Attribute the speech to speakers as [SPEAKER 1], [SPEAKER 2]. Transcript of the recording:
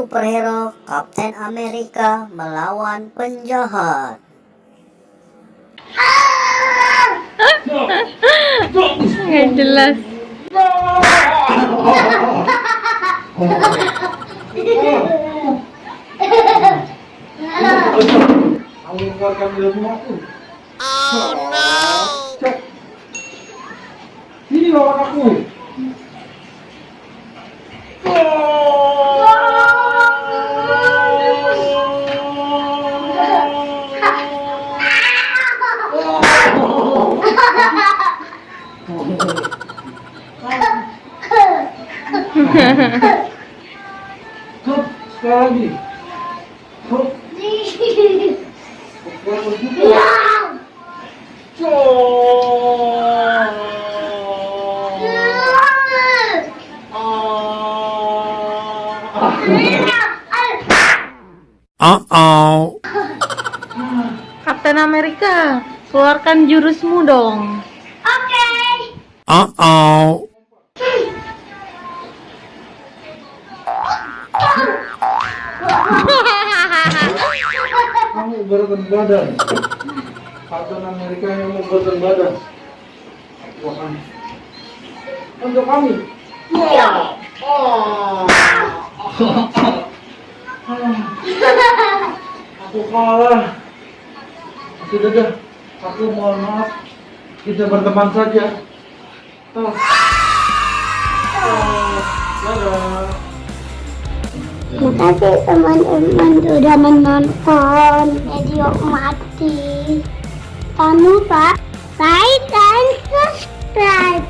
[SPEAKER 1] superhero Kapten Amerika melawan penjahat.
[SPEAKER 2] Nggak jelas.
[SPEAKER 3] Kamu keluarkan ilmu aku. Oh no. Cek. Ini lawan aku. Hup, sekali lagi. Hup.
[SPEAKER 4] Uh-oh.
[SPEAKER 2] Kapten Amerika, keluarkan jurusmu dong.
[SPEAKER 4] Uh-oh.
[SPEAKER 3] Kamu beratkan badan. Kapten Amerika yang mau beratkan badan. Aku akan untuk kami. Aku kalah. Sudah. Aku mohon maaf. Kita berteman saja. Dadah.
[SPEAKER 5] Makasih teman-teman sudah menonton video Mati. Jangan lupa like dan subscribe.